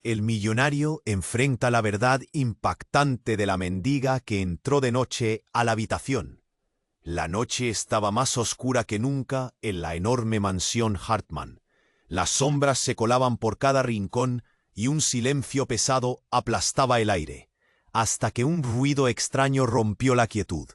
El millonario enfrenta la verdad impactante de la mendiga que entró de noche a la habitación. La noche estaba más oscura que nunca en la enorme mansión Hartman. Las sombras se colaban por cada rincón y un silencio pesado aplastaba el aire, hasta que un ruido extraño rompió la quietud.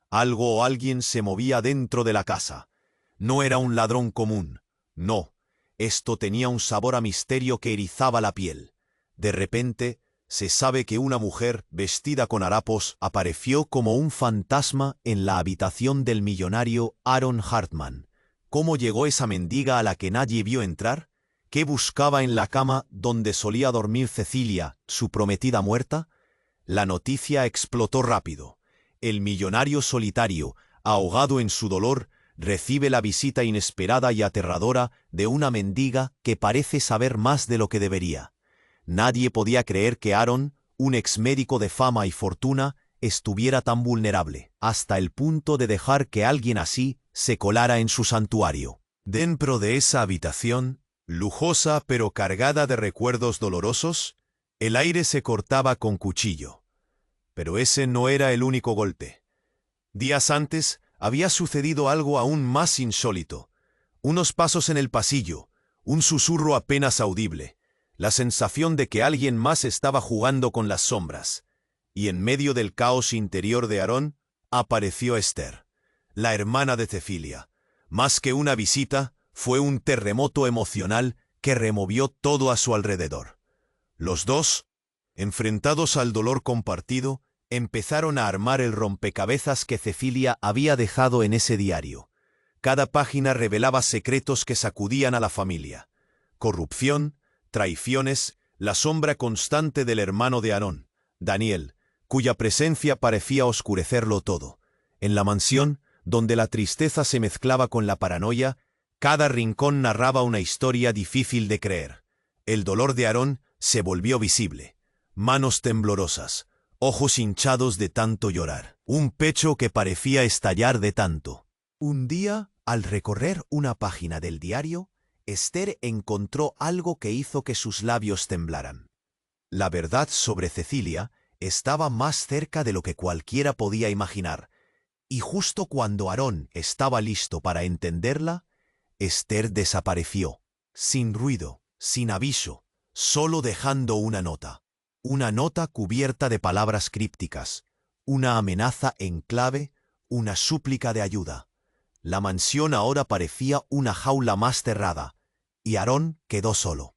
Algo o alguien se movía dentro de la casa. No era un ladrón común, no. Esto tenía un sabor a misterio que erizaba la piel. De repente, se sabe que una mujer, vestida con harapos, apareció como un fantasma en la habitación del millonario Aaron Hartman. ¿Cómo llegó esa mendiga a la que nadie vio entrar? ¿Qué buscaba en la cama donde solía dormir Cecilia, su prometida muerta? La noticia explotó rápido. El millonario solitario, ahogado en su dolor, recibe la visita inesperada y aterradora de una mendiga que parece saber más de lo que debería. Nadie podía creer que Aaron, un exmédico de fama y fortuna, estuviera tan vulnerable, hasta el punto de dejar que alguien así se colara en su santuario. Dentro de esa habitación, lujosa pero cargada de recuerdos dolorosos, el aire se cortaba con cuchillo. Pero ese no era el único golpe. Días antes, había sucedido algo aún más insólito. Unos pasos en el pasillo, un susurro apenas audible, la sensación de que alguien más estaba jugando con las sombras. Y en medio del caos interior de Aaron, apareció Esther, la hermana de Cecilia. Más que una visita, fue un terremoto emocional que removió todo a su alrededor. Los dos, enfrentados al dolor compartido, empezaron a armar el rompecabezas que Cecilia había dejado en ese diario. Cada página revelaba secretos que sacudían a la familia. Corrupción, traiciones, la sombra constante del hermano de Aaron, Daniel, cuya presencia parecía oscurecerlo todo. En la mansión, donde la tristeza se mezclaba con la paranoia, cada rincón narraba una historia difícil de creer. El dolor de Aaron se volvió visible. Manos temblorosas, ojos hinchados de tanto llorar, un pecho que parecía estallar de tanto. Un día, al recorrer una página del diario, Esther encontró algo que hizo que sus labios temblaran. La verdad sobre Cecilia estaba más cerca de lo que cualquiera podía imaginar, y justo cuando Aaron estaba listo para entenderla, Esther desapareció, sin ruido, sin aviso, solo dejando una nota. Una nota cubierta de palabras crípticas, una amenaza en clave, una súplica de ayuda. La mansión ahora parecía una jaula más cerrada, y Aaron quedó solo.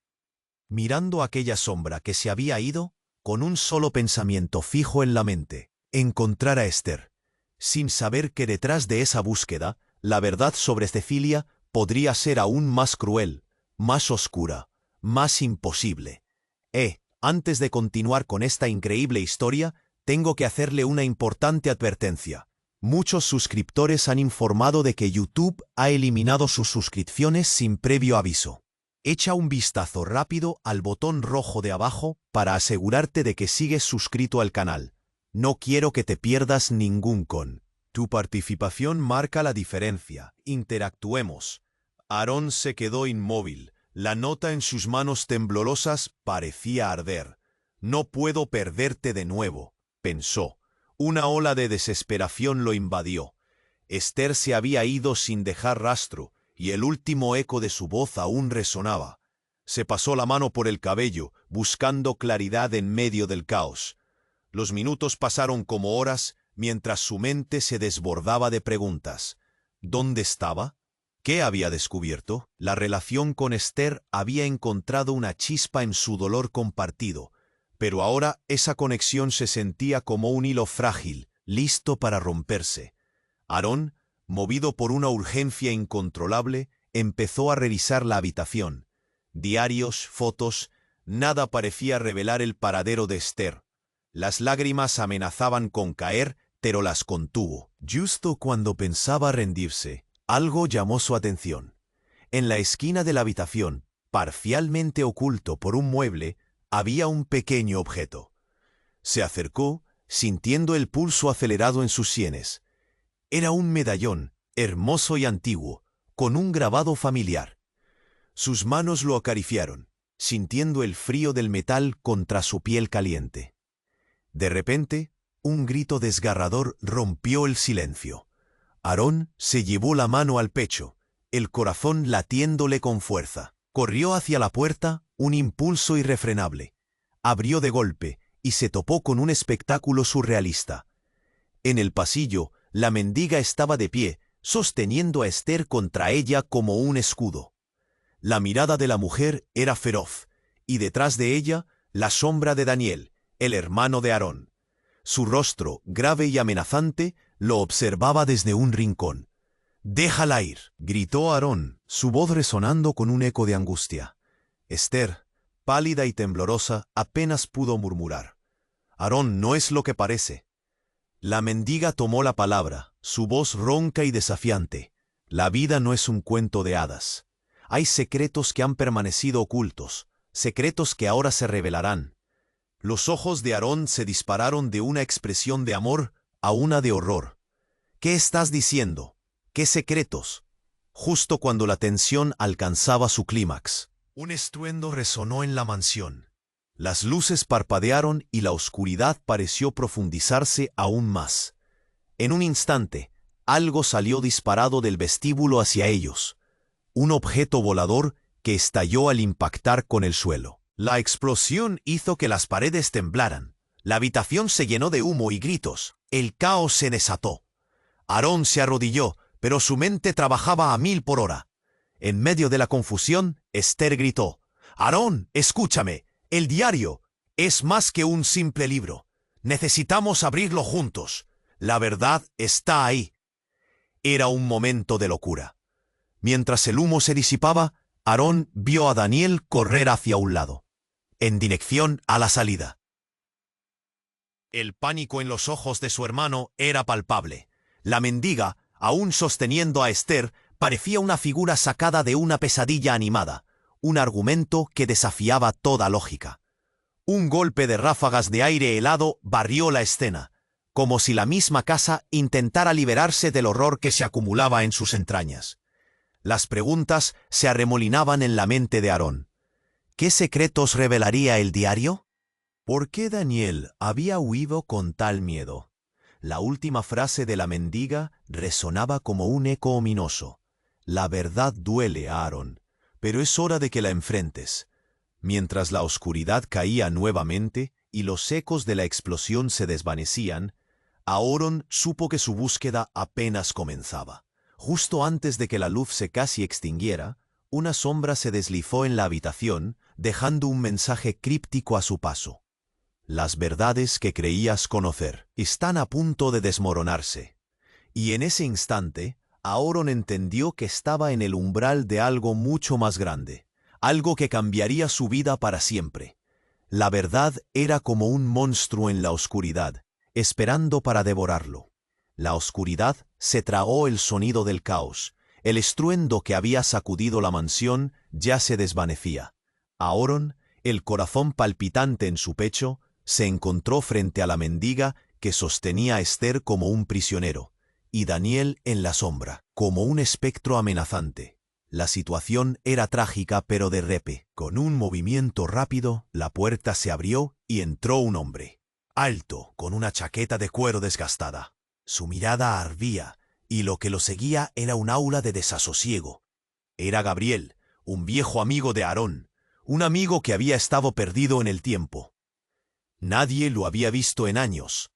Mirando aquella sombra que se había ido, con un solo pensamiento fijo en la mente, encontrar a Esther, sin saber que detrás de esa búsqueda, la verdad sobre Cecilia podría ser aún más cruel, más oscura, más imposible. Antes de continuar con esta increíble historia, tengo que hacerle una importante advertencia. Muchos suscriptores han informado de que YouTube ha eliminado sus suscripciones sin previo aviso. Echa un vistazo rápido al botón rojo de abajo para asegurarte de que sigues suscrito al canal. No quiero que te pierdas ningún con. Tu participación marca la diferencia. Interactuemos. Aaron se quedó inmóvil. La nota en sus manos temblorosas parecía arder. No puedo perderte de nuevo, pensó. Una ola de desesperación lo invadió. Esther se había ido sin dejar rastro, y el último eco de su voz aún resonaba. Se pasó la mano por el cabello, buscando claridad en medio del caos. Los minutos pasaron como horas, mientras su mente se desbordaba de preguntas. ¿Dónde estaba? ¿Qué había descubierto? La relación con Esther había encontrado una chispa en su dolor compartido, pero ahora esa conexión se sentía como un hilo frágil, listo para romperse. Aaron, movido por una urgencia incontrolable, empezó a revisar la habitación. Diarios, fotos, nada parecía revelar el paradero de Esther. Las lágrimas amenazaban con caer, pero las contuvo. Justo cuando pensaba rendirse, algo llamó su atención. En la esquina de la habitación, parcialmente oculto por un mueble, había un pequeño objeto. Se acercó, sintiendo el pulso acelerado en sus sienes. Era un medallón, hermoso y antiguo, con un grabado familiar. Sus manos lo acariciaron. sintiendo el frío del metal contra su piel caliente. De repente, un grito desgarrador rompió el silencio. Aarón se llevó la mano al pecho, el corazón latiéndole con fuerza. Corrió hacia la puerta, un impulso irrefrenable. Abrió de golpe y se topó con un espectáculo surrealista. En el pasillo, la mendiga estaba de pie, sosteniendo a Esther contra ella como un escudo. La mirada de la mujer era feroz, y detrás de ella, la sombra de Daniel, el hermano de Aarón. Su rostro, grave y amenazante, lo observaba desde un rincón. «¡Déjala ir!», gritó Aarón, su voz resonando con un eco de angustia. Esther, pálida y temblorosa, apenas pudo murmurar: «Aarón no es lo que parece». La mendiga tomó la palabra, su voz ronca y desafiante. «La vida no es un cuento de hadas. Hay secretos que han permanecido ocultos, secretos que ahora se revelarán». Los ojos de Aarón se dispararon de una expresión de amor a una de horror. «¿Qué estás diciendo? ¿Qué secretos?». Justo cuando la tensión alcanzaba su clímax, un estruendo resonó en la mansión. Las luces parpadearon y la oscuridad pareció profundizarse aún más. En un instante, algo salió disparado del vestíbulo hacia ellos. Un objeto volador que estalló al impactar con el suelo. La explosión hizo que las paredes temblaran. La habitación se llenó de humo y gritos. El caos se desató. Aarón se arrodilló, pero su mente trabajaba a 1000 por hora. En medio de la confusión, Esther gritó: «Aarón, escúchame. El diario es más que un simple libro. Necesitamos abrirlo juntos. La verdad está ahí». Era un momento de locura. Mientras el humo se disipaba, Aarón vio a Daniel correr hacia un lado, en dirección a la salida. El pánico en los ojos de su hermano era palpable. La mendiga, aún sosteniendo a Esther, parecía una figura sacada de una pesadilla animada, un argumento que desafiaba toda lógica. Un golpe de ráfagas de aire helado barrió la escena, como si la misma casa intentara liberarse del horror que se acumulaba en sus entrañas. Las preguntas se arremolinaban en la mente de Aarón. ¿Qué secretos revelaría el diario? ¿Por qué Daniel había huido con tal miedo? La última frase de la mendiga resonaba como un eco ominoso. La verdad duele, Aarón, pero es hora de que la enfrentes. Mientras la oscuridad caía nuevamente y los ecos de la explosión se desvanecían, Aarón supo que su búsqueda apenas comenzaba. Justo antes de que la luz se casi extinguiera, una sombra se deslizó en la habitación, dejando un mensaje críptico a su paso. Las verdades que creías conocer están a punto de desmoronarse. Y en ese instante, Aarón entendió que estaba en el umbral de algo mucho más grande, algo que cambiaría su vida para siempre. La verdad era como un monstruo en la oscuridad, esperando para devorarlo. La oscuridad se tragó el sonido del caos. El estruendo que había sacudido la mansión ya se desvanecía. Aarón, el corazón palpitante en su pecho, se encontró frente a la mendiga que sostenía a Esther como un prisionero, y Daniel en la sombra, como un espectro amenazante. La situación era trágica, pero de repente, con un movimiento rápido, la puerta se abrió y entró un hombre, alto, con una chaqueta de cuero desgastada. Su mirada ardía, y lo que lo seguía era un aura de desasosiego. Era Gabriel, un viejo amigo de Aarón, un amigo que había estado perdido en el tiempo. Nadie lo había visto en años.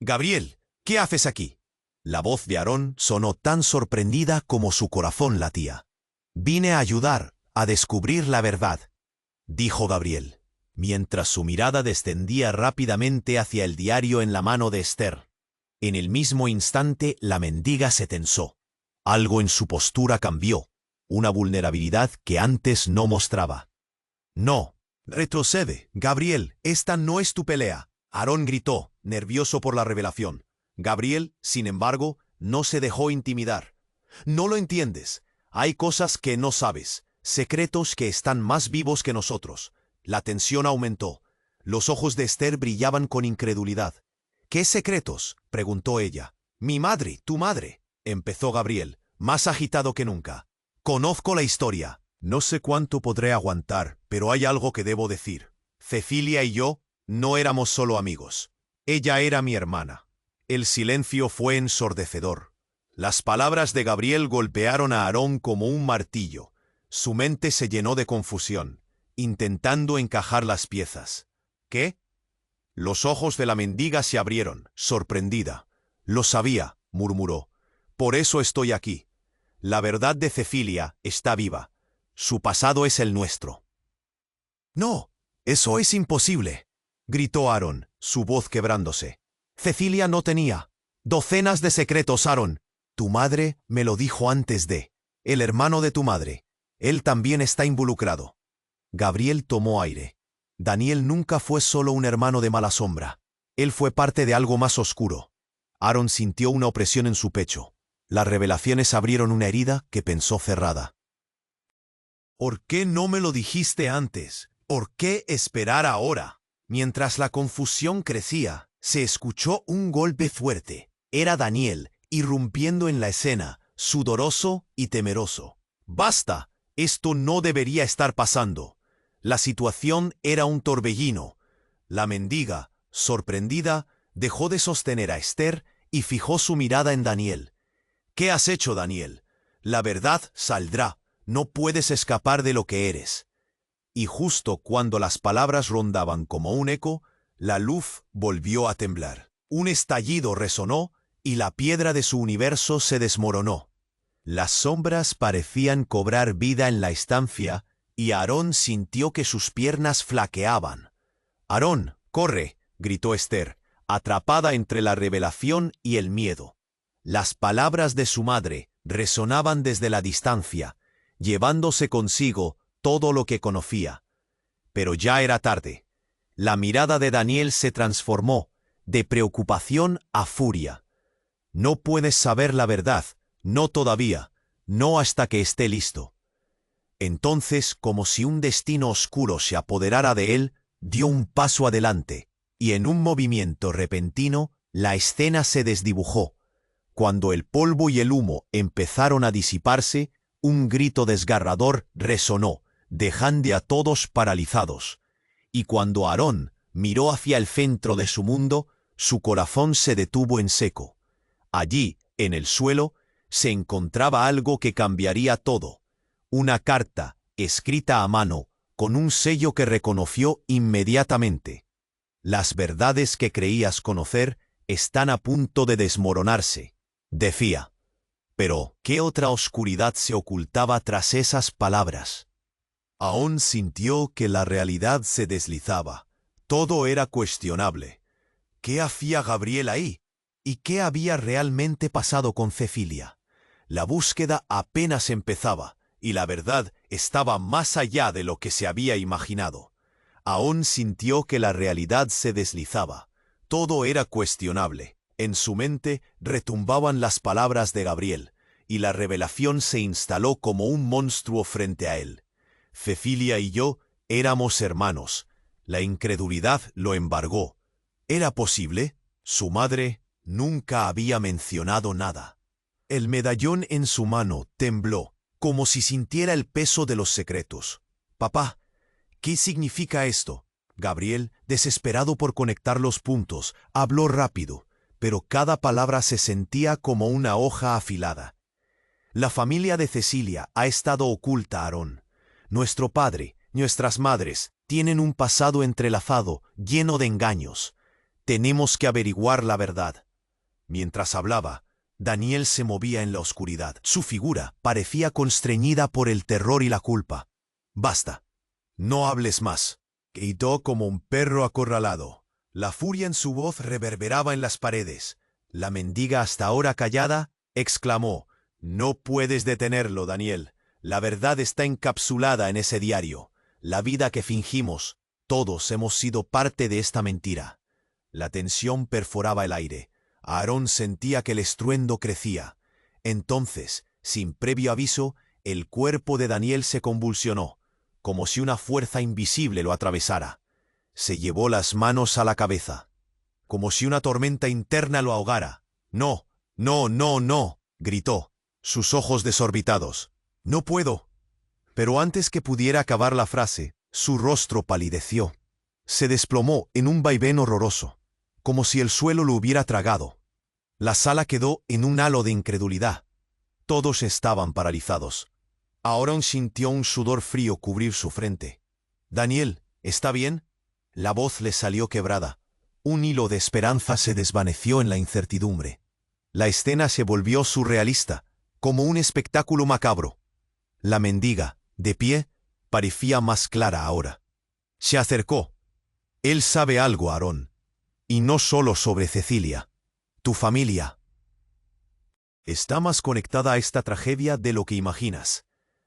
«Gabriel, ¿qué haces aquí?». La voz de Aarón sonó tan sorprendida como su corazón latía. «Vine a ayudar, a descubrir la verdad», dijo Gabriel, mientras su mirada descendía rápidamente hacia el diario en la mano de Esther. En el mismo instante, la mendiga se tensó. Algo en su postura cambió, una vulnerabilidad que antes no mostraba. «No, retrocede, Gabriel, esta no es tu pelea», Aarón gritó, nervioso por la revelación. Gabriel, sin embargo, no se dejó intimidar. «No lo entiendes. Hay cosas que no sabes, secretos que están más vivos que nosotros». La tensión aumentó. Los ojos de Esther brillaban con incredulidad. «¿Qué secretos?», preguntó ella. «Mi madre, tu madre», empezó Gabriel, más agitado que nunca. «Conozco la historia. No sé cuánto podré aguantar, pero hay algo que debo decir. Cecilia y yo no éramos solo amigos. Ella era mi hermana. El silencio fue ensordecedor. Las palabras de Gabriel golpearon a Aarón como un martillo. Su mente se llenó de confusión, intentando encajar las piezas. ¿Qué? Los ojos de la mendiga se abrieron, sorprendida. Lo sabía, murmuró. Por eso estoy aquí. La verdad de Cecilia está viva. Su pasado es el nuestro. No, eso es imposible, gritó Aarón, su voz quebrándose. Cecilia no tenía docenas de secretos, Aarón. Tu madre me lo dijo antes de. El hermano de tu madre. Él también está involucrado. Gabriel tomó aire. Daniel nunca fue solo un hermano de mala sombra. Él fue parte de algo más oscuro. Aarón sintió una opresión en su pecho. Las revelaciones abrieron una herida que pensó cerrada. ¿Por qué no me lo dijiste antes? ¿Por qué esperar ahora? Mientras la confusión crecía, se escuchó un golpe fuerte. Era Daniel, irrumpiendo en la escena, sudoroso y temeroso. ¡Basta! Esto no debería estar pasando. La situación era un torbellino. La mendiga, sorprendida, dejó de sostener a Esther y fijó su mirada en Daniel. ¿Qué has hecho, Daniel? La verdad saldrá. No puedes escapar de lo que eres. Y justo cuando las palabras rondaban como un eco, la luz volvió a temblar. Un estallido resonó y la piedra de su universo se desmoronó. Las sombras parecían cobrar vida en la estancia y Aarón sintió que sus piernas flaqueaban. «Aarón, corre», gritó Esther, atrapada entre la revelación y el miedo. Las palabras de su madre resonaban desde la distancia, llevándose consigo todo lo que conocía. Pero ya era tarde. La mirada de Daniel se transformó, de preocupación a furia. «No puedes saber la verdad, no todavía, no hasta que esté listo». Entonces, como si un destino oscuro se apoderara de él, dio un paso adelante, y en un movimiento repentino, la escena se desdibujó. Cuando el polvo y el humo empezaron a disiparse, un grito desgarrador resonó, dejando a todos paralizados. Y cuando Aarón miró hacia el centro de su mundo, su corazón se detuvo en seco. Allí, en el suelo, se encontraba algo que cambiaría todo. Una carta, escrita a mano, con un sello que reconoció inmediatamente. «Las verdades que creías conocer están a punto de desmoronarse», decía. Pero, ¿qué otra oscuridad se ocultaba tras esas palabras? Aún sintió que la realidad se deslizaba. Todo era cuestionable. ¿Qué hacía Gabriel ahí? ¿Y qué había realmente pasado con Cecilia? La búsqueda apenas empezaba, y la verdad estaba más allá de lo que se había imaginado. Aún sintió que la realidad se deslizaba. Todo era cuestionable. En su mente retumbaban las palabras de Gabriel, y la revelación se instaló como un monstruo frente a él. Cecilia y yo éramos hermanos. La incredulidad lo embargó. ¿Era posible? Su madre nunca había mencionado nada. El medallón en su mano tembló, como si sintiera el peso de los secretos. «Papá, ¿qué significa esto?» Gabriel, desesperado por conectar los puntos, habló rápido, pero cada palabra se sentía como una hoja afilada. «La familia de Cecilia ha estado oculta, Aarón. Nuestro padre, nuestras madres, tienen un pasado entrelazado, lleno de engaños. Tenemos que averiguar la verdad». Mientras hablaba, Daniel se movía en la oscuridad. Su figura parecía constreñida por el terror y la culpa. «Basta. No hables más», gritó como un perro acorralado. La furia en su voz reverberaba en las paredes. La mendiga, hasta ahora callada, exclamó: «No puedes detenerlo, Daniel. La verdad está encapsulada en ese diario. La vida que fingimos, todos hemos sido parte de esta mentira». La tensión perforaba el aire. Aarón sentía que el estruendo crecía. Entonces, sin previo aviso, el cuerpo de Daniel se convulsionó, como si una fuerza invisible lo atravesara. Se llevó las manos a la cabeza, como si una tormenta interna lo ahogara. «No, no, no, no», gritó, sus ojos desorbitados. «No puedo. Pero antes que pudiera acabar la frase, su rostro palideció. Se desplomó en un vaivén horroroso, como si el suelo lo hubiera tragado. La sala quedó en un halo de incredulidad. Todos estaban paralizados. Aaron sintió un sudor frío cubrir su frente. «Daniel, ¿está bien?». La voz le salió quebrada. Un hilo de esperanza se desvaneció en la incertidumbre. La escena se volvió surrealista, como un espectáculo macabro. La mendiga, de pie, parecía más clara ahora. Se acercó. «Él sabe algo, Aarón. Y no solo sobre Cecilia. Tu familia está más conectada a esta tragedia de lo que imaginas».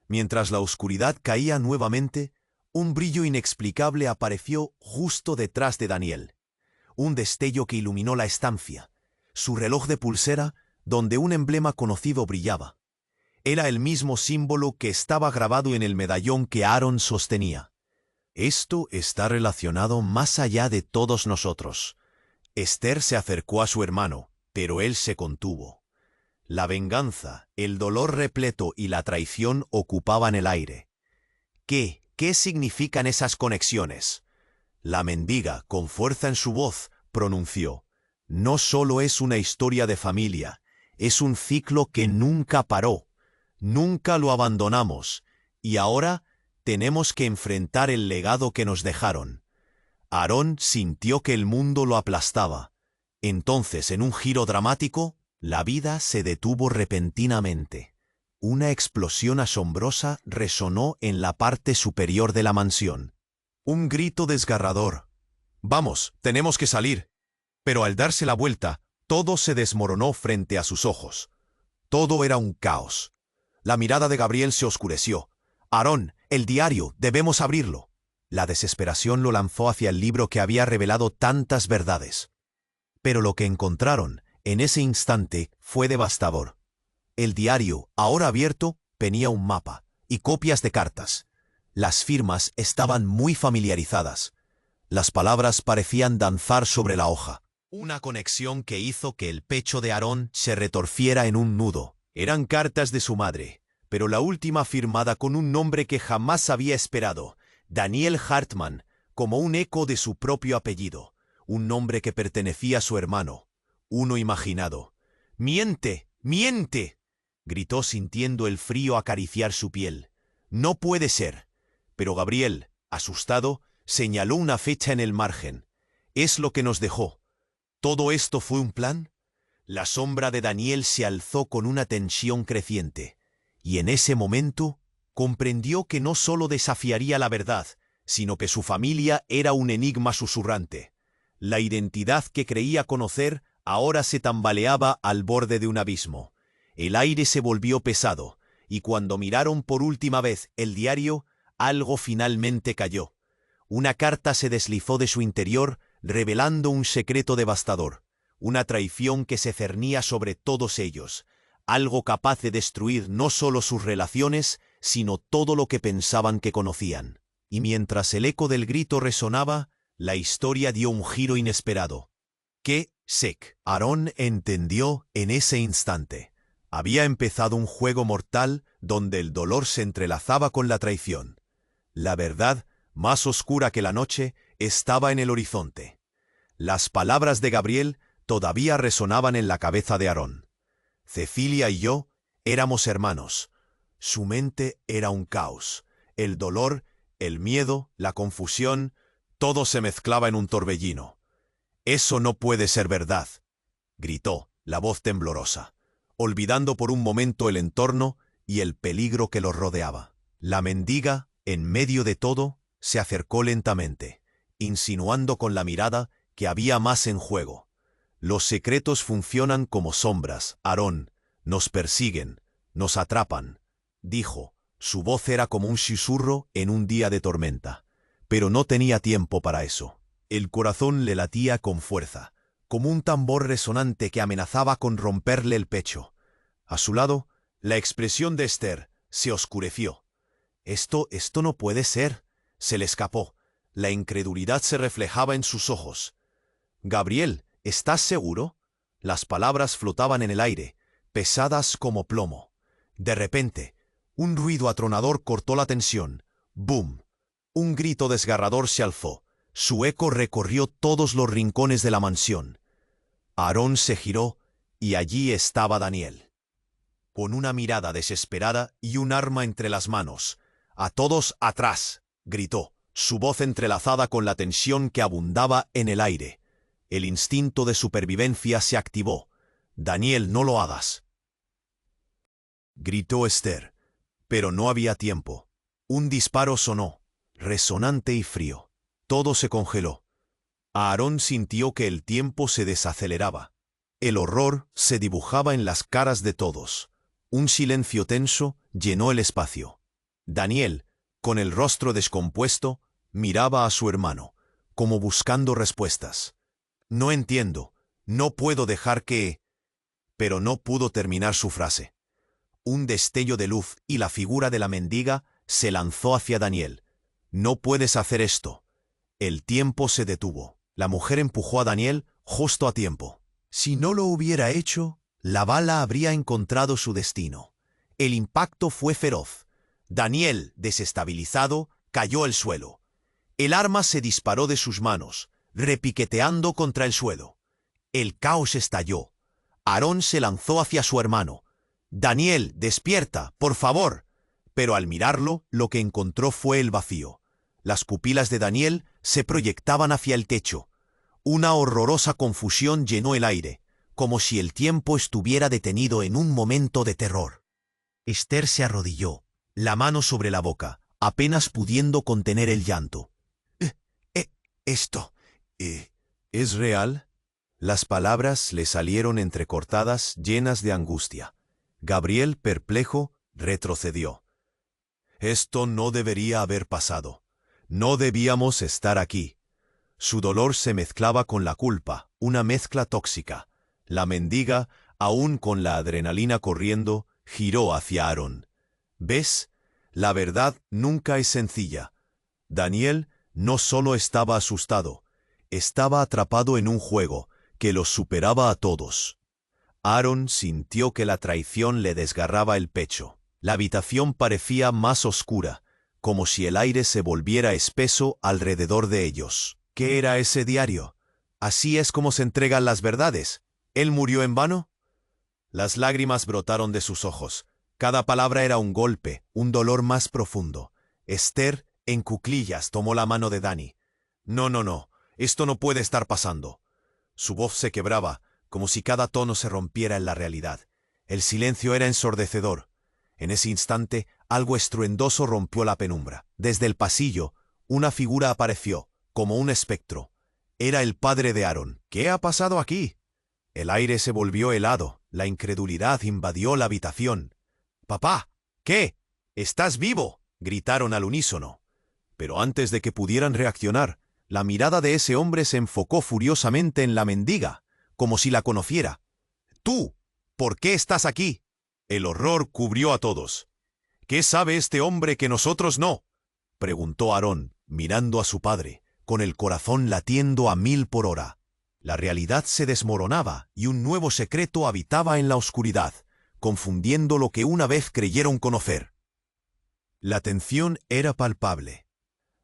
Mientras la oscuridad caía nuevamente, un brillo inexplicable apareció justo detrás de Daniel. Un destello que iluminó la estancia. Su reloj de pulsera, donde un emblema conocido brillaba. Era el mismo símbolo que estaba grabado en el medallón que Aaron sostenía. «Esto está relacionado más allá de todos nosotros». Esther se acercó a su hermano, pero él se contuvo. La venganza, el dolor repleto y la traición ocupaban el aire. ¿Qué significan esas conexiones? La mendiga, con fuerza en su voz, pronunció: «No solo es una historia de familia, es un ciclo que nunca paró. Nunca lo abandonamos, y ahora tenemos que enfrentar el legado que nos dejaron». Aarón sintió que el mundo lo aplastaba. Entonces, en un giro dramático, la vida se detuvo repentinamente. Una explosión asombrosa resonó en la parte superior de la mansión. Un grito desgarrador. «Vamos, tenemos que salir». Pero al darse la vuelta, todo se desmoronó frente a sus ojos. Todo era un caos. La mirada de Gabriel se oscureció. «Aarón, el diario, debemos abrirlo». La desesperación lo lanzó hacia el libro que había revelado tantas verdades. Pero lo que encontraron en ese instante fue devastador. El diario, ahora abierto, tenía un mapa y copias de cartas. Las firmas estaban muy familiarizadas. Las palabras parecían danzar sobre la hoja. Una conexión que hizo que el pecho de Aarón se retorciera en un nudo. Eran cartas de su madre, pero la última firmada con un nombre que jamás había esperado: Daniel Hartman, como un eco de su propio apellido, un nombre que pertenecía a su hermano. Uno imaginado. «¡Miente! ¡Miente!», gritó sintiendo el frío acariciar su piel. «No puede ser». Pero Gabriel, asustado, señaló una fecha en el margen. «Es lo que nos dejó». ¿Todo esto fue un plan? La sombra de Daniel se alzó con una tensión creciente. Y en ese momento comprendió que no solo desafiaría la verdad, sino que su familia era un enigma susurrante. La identidad que creía conocer ahora se tambaleaba al borde de un abismo. El aire se volvió pesado, y cuando miraron por última vez el diario, algo finalmente cayó. Una carta se deslizó de su interior, revelando un secreto devastador, una traición que se cernía sobre todos ellos, algo capaz de destruir no solo sus relaciones, sino todo lo que pensaban que conocían. Y mientras el eco del grito resonaba, la historia dio un giro inesperado. Aarón entendió en ese instante. Había empezado un juego mortal donde el dolor se entrelazaba con la traición. La verdad, más oscura que la noche, estaba en el horizonte. Las palabras de Gabriel todavía resonaban en la cabeza de Aarón. «Cecilia y yo éramos hermanos». Su mente era un caos. El dolor, el miedo, la confusión, todo se mezclaba en un torbellino. «Eso no puede ser verdad», gritó, la voz temblorosa, olvidando por un momento el entorno y el peligro que los rodeaba. La mendiga, en medio de todo, se acercó lentamente, insinuando con la mirada que había más en juego. «Los secretos funcionan como sombras, Aarón. Nos persiguen, nos atrapan», dijo. Su voz era como un susurro en un día de tormenta. Pero no tenía tiempo para eso. El corazón le latía con fuerza, como un tambor resonante que amenazaba con romperle el pecho. A su lado, la expresión de Esther se oscureció. Esto no puede ser», se le escapó. La incredulidad se reflejaba en sus ojos. «Gabriel, ¿estás seguro?». Las palabras flotaban en el aire, pesadas como plomo. De repente, Un ruido atronador cortó la tensión. ¡Bum! Un grito desgarrador se alzó. Su eco recorrió todos los rincones de la mansión. Aarón se giró y allí estaba Daniel. Con una mirada desesperada y un arma entre las manos. «¡A todos atrás!», gritó, su voz entrelazada con la tensión que abundaba en el aire. El instinto de supervivencia se activó. «Daniel, no lo hagas», gritó Esther. Pero no había tiempo. Un disparo sonó, resonante y frío. Todo se congeló. Aarón sintió que el tiempo se desaceleraba. El horror se dibujaba en las caras de todos. Un silencio tenso llenó el espacio. Daniel, con el rostro descompuesto, miraba a su hermano, como buscando respuestas. «No entiendo, no puedo dejar que...». Pero no pudo terminar su frase. Un destello de luz y la figura de la mendiga se lanzó hacia Daniel. «No puedes hacer esto». El tiempo se detuvo. La mujer empujó a Daniel justo a tiempo. Si no lo hubiera hecho, la bala habría encontrado su destino. El impacto fue feroz. Daniel, desestabilizado, cayó al suelo. El arma se disparó de sus manos, repiqueteando contra el suelo. El caos estalló. Aarón se lanzó hacia su hermano. «Daniel, despierta, por favor». Pero al mirarlo, lo que encontró fue el vacío. Las pupilas de Daniel se proyectaban hacia el techo. Una horrorosa confusión llenó el aire, como si el tiempo estuviera detenido en un momento de terror. Esther se arrodilló, la mano sobre la boca, apenas pudiendo contener el llanto. «Esto... ¿es real?». Las palabras le salieron entrecortadas, llenas de angustia. Gabriel, perplejo, retrocedió. «Esto no debería haber pasado. No debíamos estar aquí». Su dolor se mezclaba con la culpa, una mezcla tóxica. La mendiga, aún con la adrenalina corriendo, giró hacia Aarón. «¿Ves? La verdad nunca es sencilla». Daniel no solo estaba asustado, estaba atrapado en un juego que los superaba a todos. Aarón sintió que la traición le desgarraba el pecho. La habitación parecía más oscura, como si el aire se volviera espeso alrededor de ellos. ¿Qué era ese diario? ¿Así es como se entregan las verdades? ¿Él murió en vano? Las lágrimas brotaron de sus ojos. Cada palabra era un golpe, un dolor más profundo. Esther, en cuclillas, tomó la mano de Dani. «No, esto no puede estar pasando». Su voz se quebraba, como si cada tono se rompiera en la realidad. El silencio era ensordecedor. En ese instante, algo estruendoso rompió la penumbra. Desde el pasillo, una figura apareció, como un espectro. Era el padre de Aarón. «¿Qué ha pasado aquí?». El aire se volvió helado. La incredulidad invadió la habitación. «¡Papá! ¿Qué? ¿Estás vivo?», gritaron al unísono. Pero antes de que pudieran reaccionar, la mirada de ese hombre se enfocó furiosamente en la mendiga, como si la conociera. «¡Tú! ¿Por qué estás aquí?». El horror cubrió a todos. «¿Qué sabe este hombre que nosotros no?», preguntó Aarón, mirando a su padre, con el corazón latiendo a 1000 por hora. La realidad se desmoronaba y un nuevo secreto habitaba en la oscuridad, confundiendo lo que una vez creyeron conocer. La tensión era palpable.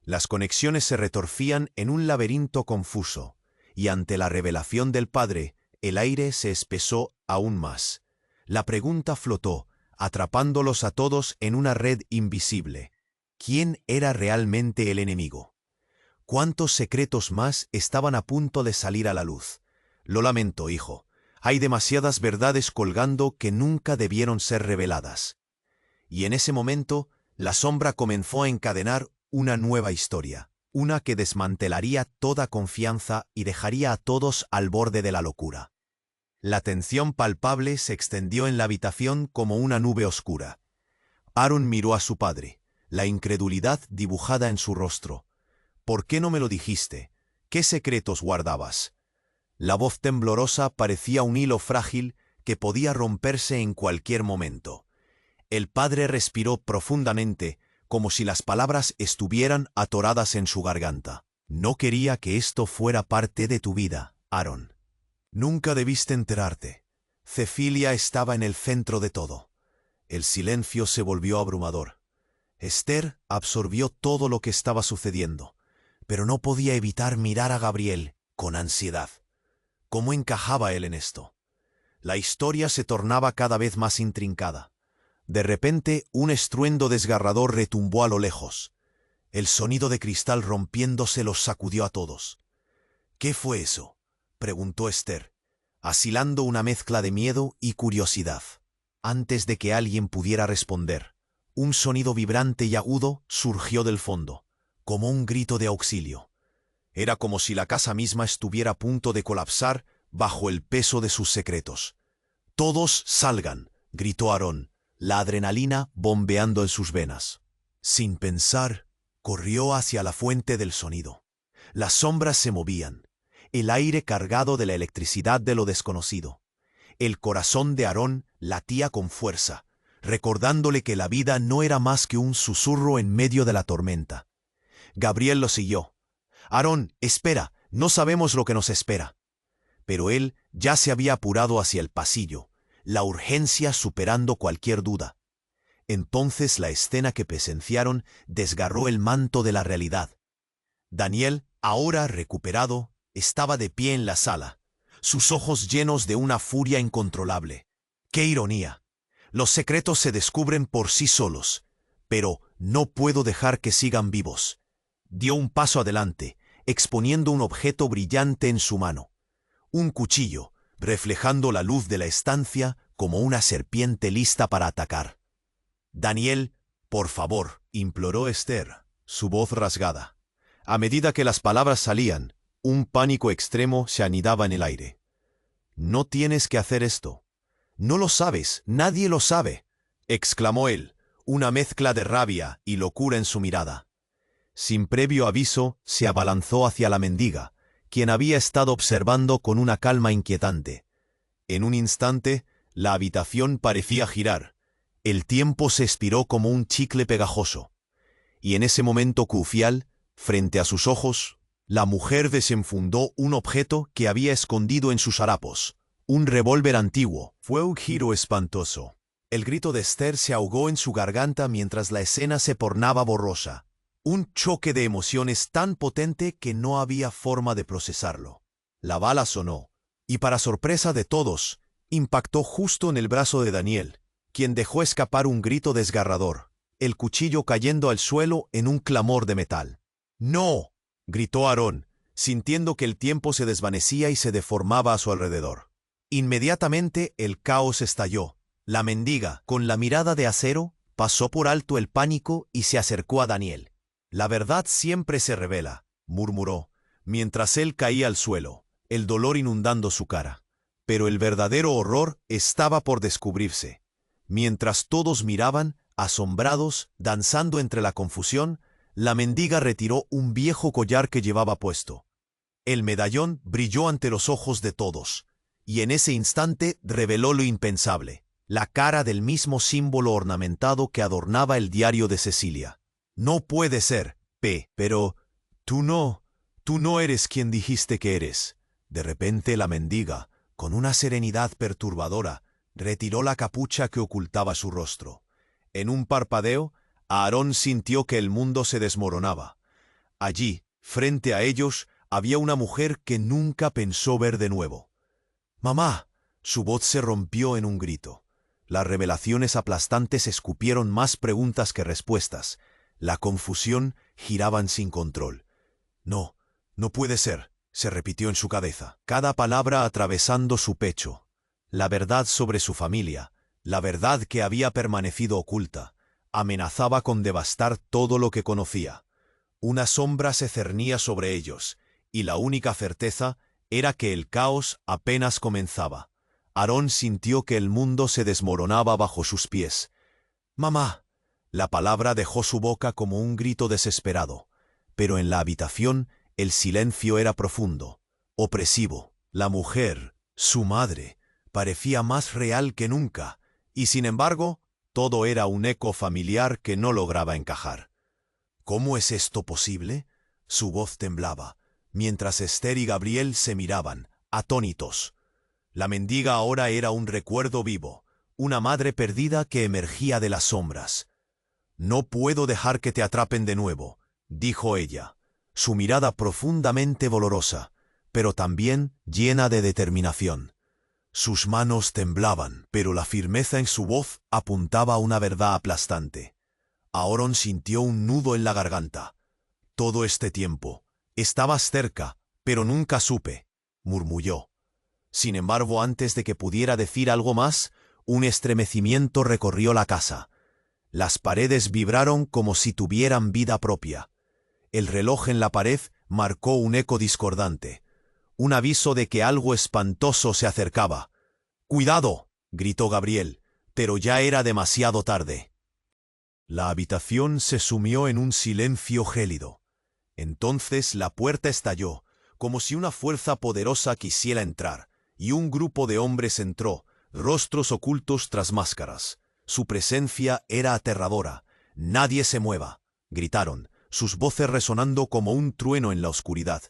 Las conexiones se retorcían en un laberinto confuso, y ante la revelación del padre, el aire se espesó aún más. La pregunta flotó, atrapándolos a todos en una red invisible. ¿Quién era realmente el enemigo? ¿Cuántos secretos más estaban a punto de salir a la luz? «Lo lamento, hijo. Hay demasiadas verdades colgando que nunca debieron ser reveladas». Y en ese momento, la sombra comenzó a encadenar una nueva historia, una que desmantelaría toda confianza y dejaría a todos al borde de la locura. La tensión palpable se extendió en la habitación como una nube oscura. Aarón miró a su padre, la incredulidad dibujada en su rostro. «¿Por qué no me lo dijiste? ¿Qué secretos guardabas?». La voz temblorosa parecía un hilo frágil que podía romperse en cualquier momento. El padre respiró profundamente, como si las palabras estuvieran atoradas en su garganta. «No quería que esto fuera parte de tu vida, Aarón. Nunca debiste enterarte. Cecilia estaba en el centro de todo. El silencio se volvió abrumador. Esther absorbió todo lo que estaba sucediendo, pero no podía evitar mirar a Gabriel con ansiedad. ¿Cómo encajaba él en esto? La historia se tornaba cada vez más intrincada. De repente, un estruendo desgarrador retumbó a lo lejos. El sonido de cristal rompiéndose los sacudió a todos. ¿Qué fue eso?, preguntó Esther, asilando una mezcla de miedo y curiosidad. Antes de que alguien pudiera responder, un sonido vibrante y agudo surgió del fondo, como un grito de auxilio. Era como si la casa misma estuviera a punto de colapsar bajo el peso de sus secretos. «¡Todos salgan!», gritó Aarón, la adrenalina bombeando en sus venas. Sin pensar, corrió hacia la fuente del sonido. Las sombras se movían, el aire cargado de la electricidad de lo desconocido. El corazón de Aarón latía con fuerza, recordándole que la vida no era más que un susurro en medio de la tormenta. Gabriel lo siguió. «Aarón, espera, no sabemos lo que nos espera». Pero él ya se había apurado hacia el pasillo, la urgencia superando cualquier duda. Entonces la escena que presenciaron desgarró el manto de la realidad. Daniel, ahora recuperado, estaba de pie en la sala, sus ojos llenos de una furia incontrolable. ¡Qué ironía! Los secretos se descubren por sí solos, pero no puedo dejar que sigan vivos. Dio un paso adelante, exponiendo un objeto brillante en su mano. Un cuchillo, reflejando la luz de la estancia como una serpiente lista para atacar. «Daniel, por favor», imploró Esther, su voz rasgada. A medida que las palabras salían, un pánico extremo se anidaba en el aire. «No tienes que hacer esto. No lo sabes, nadie lo sabe», exclamó él, una mezcla de rabia y locura en su mirada. Sin previo aviso, se abalanzó hacia la mendiga, quien había estado observando con una calma inquietante. En un instante, la habitación parecía girar. El tiempo se estiró como un chicle pegajoso. Y en ese momento crucial, frente a sus ojos, la mujer desenfundó un objeto que había escondido en sus harapos. Un revólver antiguo. Fue un giro espantoso. El grito de Esther se ahogó en su garganta mientras la escena se tornaba borrosa. Un choque de emociones tan potente que no había forma de procesarlo. La bala sonó, y para sorpresa de todos, impactó justo en el brazo de Daniel, quien dejó escapar un grito desgarrador, el cuchillo cayendo al suelo en un clamor de metal. «¡No!», gritó Aarón, sintiendo que el tiempo se desvanecía y se deformaba a su alrededor. Inmediatamente el caos estalló. La mendiga, con la mirada de acero, pasó por alto el pánico y se acercó a Daniel. «La verdad siempre se revela», murmuró, mientras él caía al suelo, el dolor inundando su cara. Pero el verdadero horror estaba por descubrirse. Mientras todos miraban, asombrados, danzando entre la confusión, la mendiga retiró un viejo collar que llevaba puesto. El medallón brilló ante los ojos de todos, y en ese instante reveló lo impensable, la cara del mismo símbolo ornamentado que adornaba el diario de Cecilia. «No puede ser, pero tú no eres quien dijiste que eres». De repente la mendiga, con una serenidad perturbadora, retiró la capucha que ocultaba su rostro. En un parpadeo, Aarón sintió que el mundo se desmoronaba. Allí, frente a ellos, había una mujer que nunca pensó ver de nuevo. «¡Mamá!». Su voz se rompió en un grito. Las revelaciones aplastantes escupieron más preguntas que respuestas. La confusión giraba sin control. «No, no puede ser», se repitió en su cabeza, cada palabra atravesando su pecho. La verdad sobre su familia, la verdad que había permanecido oculta, amenazaba con devastar todo lo que conocía. Una sombra se cernía sobre ellos, y la única certeza era que el caos apenas comenzaba. Aarón sintió que el mundo se desmoronaba bajo sus pies. «¡Mamá!». La palabra dejó su boca como un grito desesperado, pero en la habitación el silencio era profundo, opresivo. La mujer, su madre, parecía más real que nunca, y sin embargo, todo era un eco familiar que no lograba encajar. «¿Cómo es esto posible?». Su voz temblaba, mientras Esther y Gabriel se miraban, atónitos. La mendiga ahora era un recuerdo vivo, una madre perdida que emergía de las sombras. «No puedo dejar que te atrapen de nuevo», dijo ella, su mirada profundamente dolorosa, pero también llena de determinación. Sus manos temblaban, pero la firmeza en su voz apuntaba a una verdad aplastante. Aarón sintió un nudo en la garganta. «Todo este tiempo. Estabas cerca, pero nunca supe», murmulló. Sin embargo, antes de que pudiera decir algo más, un estremecimiento recorrió la casa. Las paredes vibraron como si tuvieran vida propia. El reloj en la pared marcó un eco discordante, un aviso de que algo espantoso se acercaba. «¡Cuidado!», gritó Gabriel, pero ya era demasiado tarde. La habitación se sumió en un silencio gélido. Entonces la puerta estalló, como si una fuerza poderosa quisiera entrar, y un grupo de hombres entró, rostros ocultos tras máscaras. Su presencia era aterradora. «¡Nadie se mueva!», gritaron, sus voces resonando como un trueno en la oscuridad.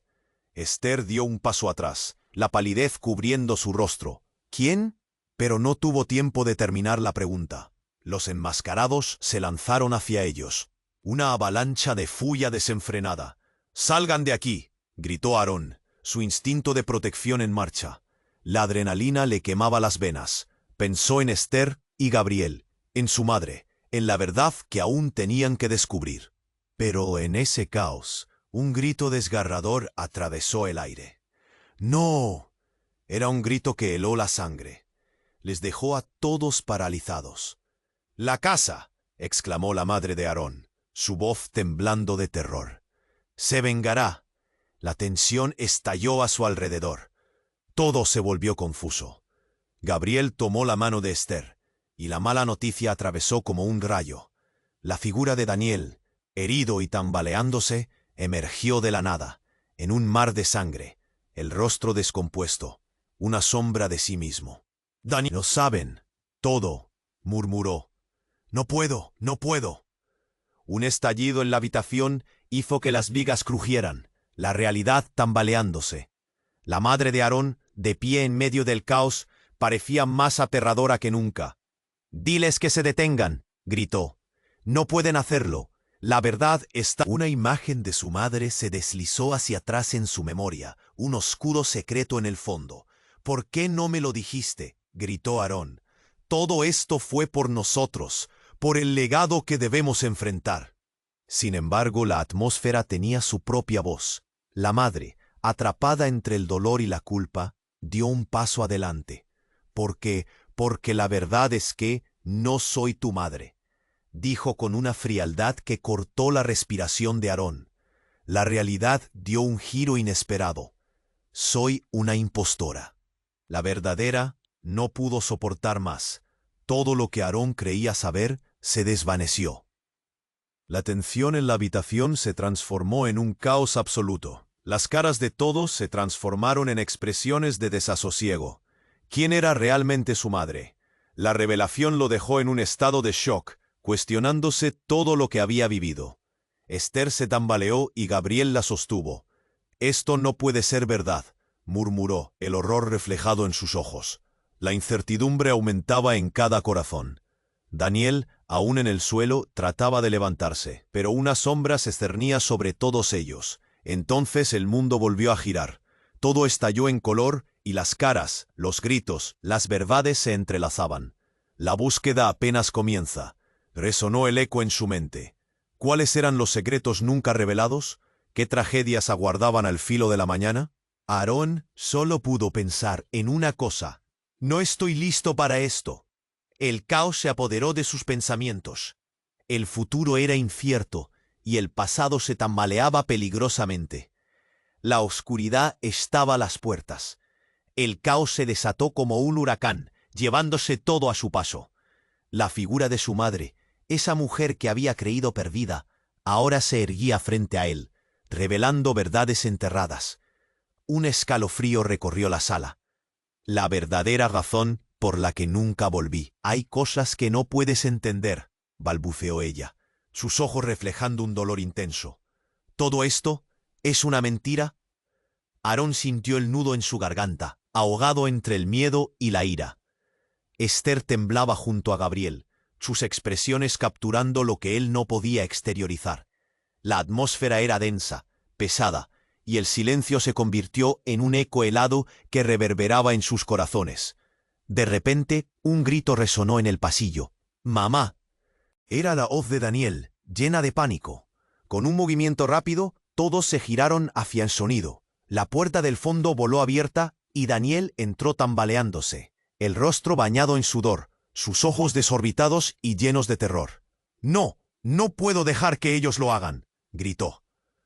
Esther dio un paso atrás, la palidez cubriendo su rostro. «¿Quién?», pero no tuvo tiempo de terminar la pregunta. Los enmascarados se lanzaron hacia ellos. Una avalancha de furia desenfrenada. «¡Salgan de aquí!», gritó Aarón, su instinto de protección en marcha. La adrenalina le quemaba las venas. Pensó en Esther y Gabriel, en su madre, en la verdad que aún tenían que descubrir. Pero en ese caos, un grito desgarrador atravesó el aire. «¡No!». Era un grito que heló la sangre. Les dejó a todos paralizados. «¡La casa!», exclamó la madre de Aarón, su voz temblando de terror. «Se vengará». La tensión estalló a su alrededor. Todo se volvió confuso. Gabriel tomó la mano de Esther, y la mala noticia atravesó como un rayo. La figura de Daniel, herido y tambaleándose, emergió de la nada, en un mar de sangre, el rostro descompuesto, una sombra de sí mismo. «Daniel, lo saben todo», murmuró. «No puedo, no puedo». Un estallido en la habitación hizo que las vigas crujieran, la realidad tambaleándose. La madre de Aarón, de pie en medio del caos, parecía más aterradora que nunca. «Diles que se detengan», gritó. «No pueden hacerlo. La verdad está...». Una imagen de su madre se deslizó hacia atrás en su memoria, un oscuro secreto en el fondo. «¿Por qué no me lo dijiste?», gritó Aarón. «Todo esto fue por nosotros, por el legado que debemos enfrentar». Sin embargo, la atmósfera tenía su propia voz. La madre, atrapada entre el dolor y la culpa, dio un paso adelante. Porque la verdad es que no soy tu madre», dijo con una frialdad que cortó la respiración de Aarón. La realidad dio un giro inesperado. «Soy una impostora». La verdadera no pudo soportar más. Todo lo que Aarón creía saber se desvaneció. La tensión en la habitación se transformó en un caos absoluto. Las caras de todos se transformaron en expresiones de desasosiego. ¿Quién era realmente su madre? La revelación lo dejó en un estado de shock, cuestionándose todo lo que había vivido. Esther se tambaleó y Gabriel la sostuvo. «Esto no puede ser verdad», murmuró, el horror reflejado en sus ojos. La incertidumbre aumentaba en cada corazón. Daniel, aún en el suelo, trataba de levantarse, pero una sombra se cernía sobre todos ellos. Entonces el mundo volvió a girar. Todo estalló en color y las caras, los gritos, las verdades se entrelazaban. La búsqueda apenas comienza. Resonó el eco en su mente. ¿Cuáles eran los secretos nunca revelados? ¿Qué tragedias aguardaban al filo de la mañana? Aarón solo pudo pensar en una cosa. «No estoy listo para esto». El caos se apoderó de sus pensamientos. El futuro era incierto y el pasado se tambaleaba peligrosamente. La oscuridad estaba a las puertas. El caos se desató como un huracán, llevándose todo a su paso. La figura de su madre, esa mujer que había creído perdida, ahora se erguía frente a él, revelando verdades enterradas. Un escalofrío recorrió la sala. «La verdadera razón por la que nunca volví. Hay cosas que no puedes entender», balbuceó ella, sus ojos reflejando un dolor intenso. «¿Todo esto es una mentira?». Aarón sintió el nudo en su garganta, ahogado entre el miedo y la ira. Esther temblaba junto a Gabriel, sus expresiones capturando lo que él no podía exteriorizar. La atmósfera era densa, pesada, y el silencio se convirtió en un eco helado que reverberaba en sus corazones. De repente, un grito resonó en el pasillo. «¡Mamá!». Era la voz de Daniel, llena de pánico. Con un movimiento rápido, todos se giraron hacia el sonido. La puerta del fondo voló abierta y Daniel entró tambaleándose, el rostro bañado en sudor, sus ojos desorbitados y llenos de terror. «No, no puedo dejar que ellos lo hagan», gritó,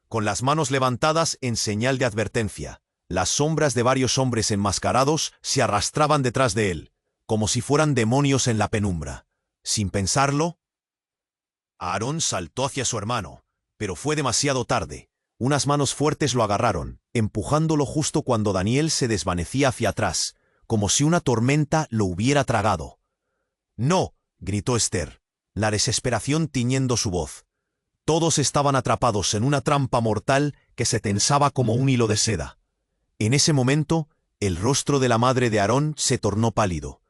con las manos levantadas en señal de advertencia. Las sombras de varios hombres enmascarados se arrastraban detrás de él, como si fueran demonios en la penumbra. Sin pensarlo, Aarón saltó hacia su hermano, pero fue demasiado tarde. Unas manos fuertes lo agarraron, empujándolo justo cuando Daniel se desvanecía hacia atrás, como si una tormenta lo hubiera tragado. «¡No!», gritó Esther, la desesperación tiñendo su voz. Todos estaban atrapados en una trampa mortal que se tensaba como un hilo de seda. En ese momento, el rostro de la madre de Aarón se tornó pálido.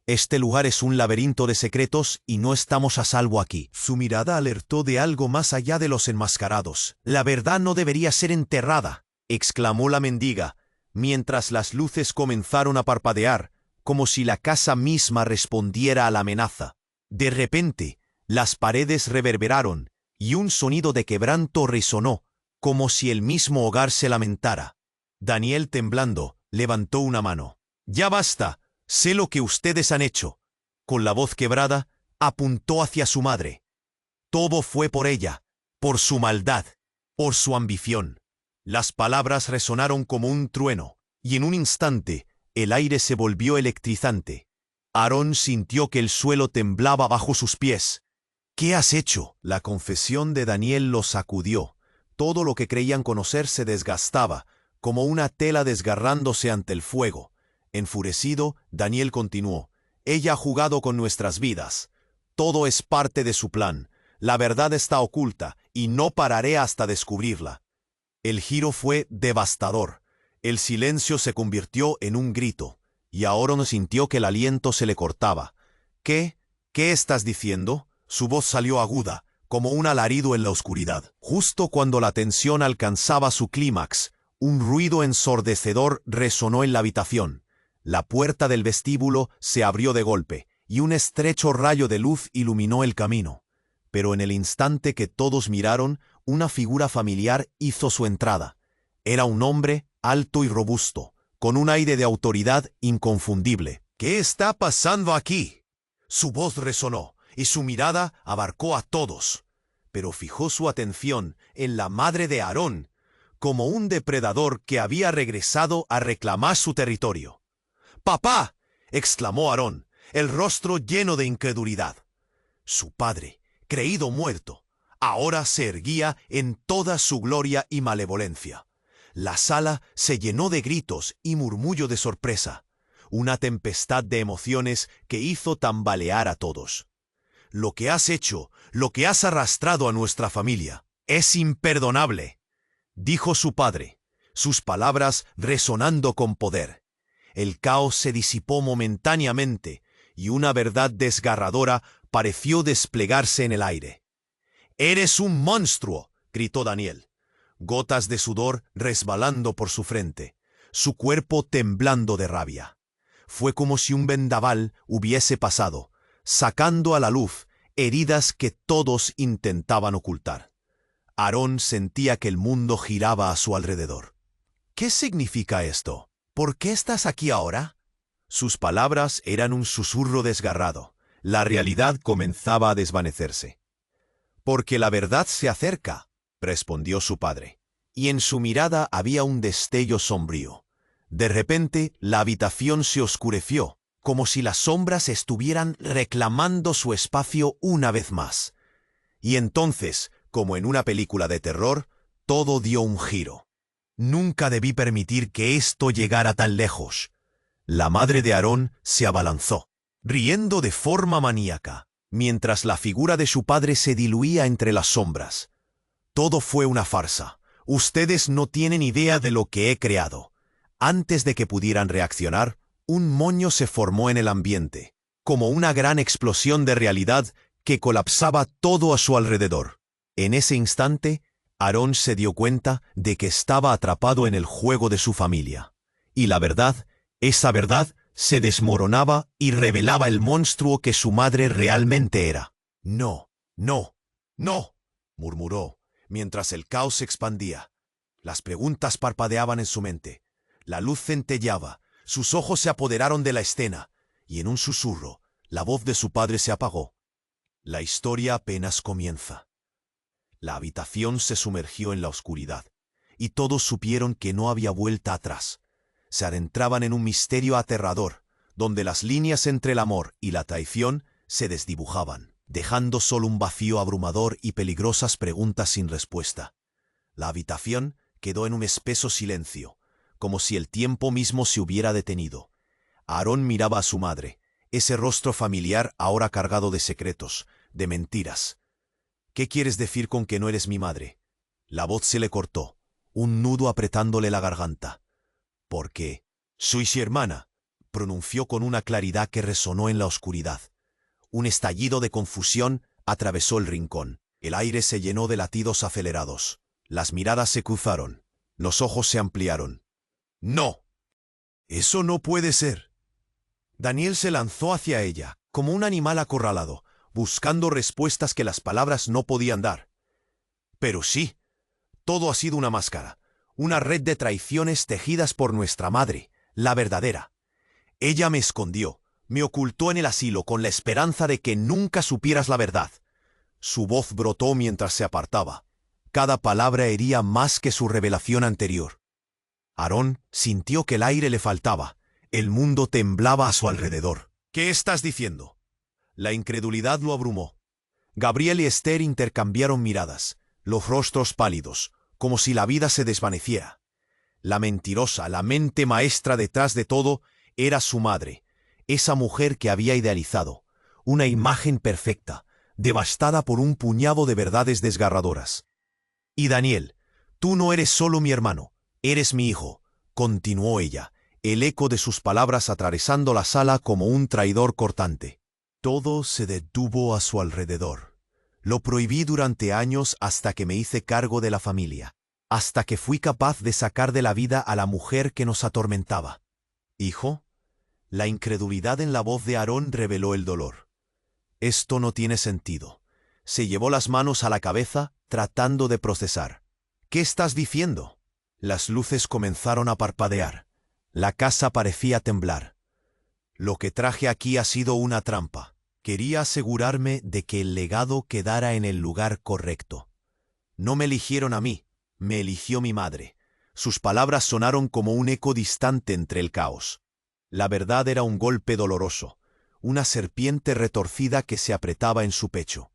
«Este lugar es un laberinto de secretos y no estamos a salvo aquí». Su mirada alertó de algo más allá de los enmascarados. «La verdad no debería ser enterrada», exclamó la mendiga, mientras las luces comenzaron a parpadear, como si la casa misma respondiera a la amenaza. De repente, las paredes reverberaron, y un sonido de quebranto resonó, como si el mismo hogar se lamentara. Daniel, temblando, levantó una mano. «Ya basta, sé lo que ustedes han hecho». Con la voz quebrada, apuntó hacia su madre. Todo fue por ella, por su maldad, por su ambición. Las palabras resonaron como un trueno, y en un instante, el aire se volvió electrizante. Aarón sintió que el suelo temblaba bajo sus pies. «¿Qué has hecho?». La confesión de Daniel lo sacudió. Todo lo que creían conocer se desgastaba, como una tela desgarrándose ante el fuego. Enfurecido, Daniel continuó: «Ella ha jugado con nuestras vidas. Todo es parte de su plan. La verdad está oculta, y no pararé hasta descubrirla». El giro fue devastador. El silencio se convirtió en un grito, y Aarón sintió que el aliento se le cortaba. «¿Qué? ¿Qué estás diciendo?». Su voz salió aguda, como un alarido en la oscuridad. Justo cuando la tensión alcanzaba su clímax, un ruido ensordecedor resonó en la habitación. La puerta del vestíbulo se abrió de golpe, y un estrecho rayo de luz iluminó el camino. Pero en el instante que todos miraron, una figura familiar hizo su entrada. Era un hombre alto y robusto, con un aire de autoridad inconfundible. «¿Qué está pasando aquí?». Su voz resonó, y su mirada abarcó a todos, pero fijó su atención en la madre de Aarón, como un depredador que había regresado a reclamar su territorio. «¡Papá!», exclamó Aarón, el rostro lleno de incredulidad. Su padre, creído muerto, ahora se erguía en toda su gloria y malevolencia. La sala se llenó de gritos y murmullo de sorpresa, una tempestad de emociones que hizo tambalear a todos. «Lo que has hecho, lo que has arrastrado a nuestra familia, es imperdonable», dijo su padre, sus palabras resonando con poder. El caos se disipó momentáneamente, y una verdad desgarradora pareció desplegarse en el aire. «¡Eres un monstruo!», gritó Daniel, gotas de sudor resbalando por su frente, su cuerpo temblando de rabia. Fue como si un vendaval hubiese pasado, sacando a la luz heridas que todos intentaban ocultar. Aarón sentía que el mundo giraba a su alrededor. «¿Qué significa esto? ¿Por qué estás aquí ahora?». Sus palabras eran un susurro desgarrado. La realidad comenzaba a desvanecerse. «Porque la verdad se acerca», respondió su padre, y en su mirada había un destello sombrío. De repente, la habitación se oscureció, como si las sombras estuvieran reclamando su espacio una vez más. Y entonces, como en una película de terror, todo dio un giro. «Nunca debí permitir que esto llegara tan lejos». La madre de Aarón se abalanzó, riendo de forma maníaca, mientras la figura de su padre se diluía entre las sombras. «Todo fue una farsa. Ustedes no tienen idea de lo que he creado». Antes de que pudieran reaccionar, un moño se formó en el ambiente. como una gran explosión de realidad que colapsaba todo a su alrededor. En ese instante, Aarón se dio cuenta de que estaba atrapado en el juego de su familia. Y la verdad, esa verdad, se desmoronaba y revelaba el monstruo que su madre realmente era. No, no, no, murmuró, mientras el caos se expandía. Las preguntas parpadeaban en su mente. La luz centelleaba, sus ojos se apoderaron de la escena, y en un susurro, la voz de su padre se apagó. La historia apenas comienza. La habitación se sumergió en la oscuridad, y todos supieron que no había vuelta atrás. Se adentraban en un misterio aterrador, donde las líneas entre el amor y la traición se desdibujaban, dejando solo un vacío abrumador y peligrosas preguntas sin respuesta. La habitación quedó en un espeso silencio, como si el tiempo mismo se hubiera detenido. Aarón miraba a su madre, ese rostro familiar ahora cargado de secretos, de mentiras. ¿Qué quieres decir con que no eres mi madre? La voz se le cortó, un nudo apretándole la garganta. Porque soy su hermana, pronunció con una claridad que resonó en la oscuridad. Un estallido de confusión atravesó el rincón. El aire se llenó de latidos acelerados. Las miradas se cruzaron. Los ojos se ampliaron. ¡No! ¡Eso no puede ser! Daniel se lanzó hacia ella, como un animal acorralado, buscando respuestas que las palabras no podían dar. Pero sí, todo ha sido una máscara, una red de traiciones tejidas por nuestra madre, la verdadera. Ella me escondió, me ocultó en el asilo con la esperanza de que nunca supieras la verdad. Su voz brotó mientras se apartaba. Cada palabra hería más que su revelación anterior. Aarón sintió que el aire le faltaba. El mundo temblaba a su alrededor. ¿Qué estás diciendo? La incredulidad lo abrumó. Gabriel y Esther intercambiaron miradas, los rostros pálidos, como si la vida se desvaneciera. La mentirosa, la mente maestra detrás de todo, era su madre, esa mujer que había idealizado, una imagen perfecta, devastada por un puñado de verdades desgarradoras. Y Daniel, tú no eres solo mi hermano, eres mi hijo, continuó ella, el eco de sus palabras atravesando la sala como un traidor cortante. Todo se detuvo a su alrededor. Lo prohibí durante años hasta que me hice cargo de la familia, hasta que fui capaz de sacar de la vida a la mujer que nos atormentaba. ¿Hijo? La incredulidad en la voz de Aarón reveló el dolor. Esto no tiene sentido. Se llevó las manos a la cabeza, tratando de procesar. ¿Qué estás diciendo? Las luces comenzaron a parpadear. La casa parecía temblar. Lo que traje aquí ha sido una trampa. Quería asegurarme de que el legado quedara en el lugar correcto. No me eligieron a mí, me eligió mi madre. Sus palabras sonaron como un eco distante entre el caos. La verdad era un golpe doloroso, una serpiente retorcida que se apretaba en su pecho.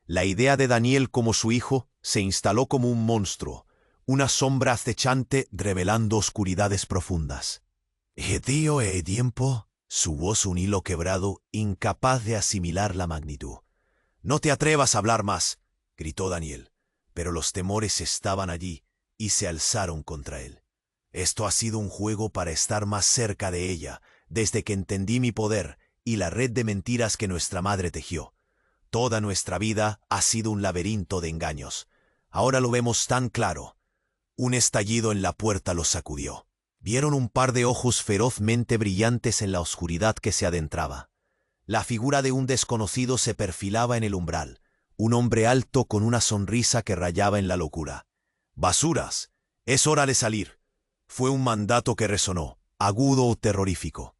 La idea de Daniel como su hijo se instaló como un monstruo, una sombra acechante revelando oscuridades profundas. «Tío, tiempo», su voz un hilo quebrado, incapaz de asimilar la magnitud. «No te atrevas a hablar más», gritó Daniel, pero los temores estaban allí y se alzaron contra él. «Esto ha sido un juego para estar más cerca de ella, desde que entendí mi poder y la red de mentiras que nuestra madre tejió. Toda nuestra vida ha sido un laberinto de engaños. Ahora lo vemos tan claro». Un estallido en la puerta los sacudió. Vieron un par de ojos ferozmente brillantes en la oscuridad que se adentraba. La figura de un desconocido se perfilaba en el umbral, un hombre alto con una sonrisa que rayaba en la locura. «Basuras, es hora de salir». Fue un mandato que resonó, agudo o terrorífico.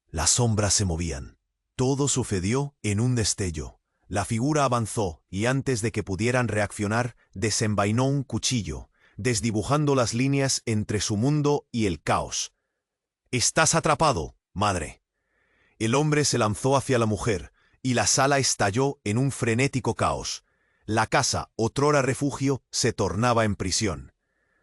Las sombras se movían. Todo sucedió en un destello. La figura avanzó y antes de que pudieran reaccionar, desenvainó un cuchillo, desdibujando las líneas entre su mundo y el caos. «Estás atrapado, madre». El hombre se lanzó hacia la mujer, y la sala estalló en un frenético caos. La casa, otrora refugio, se tornaba en prisión.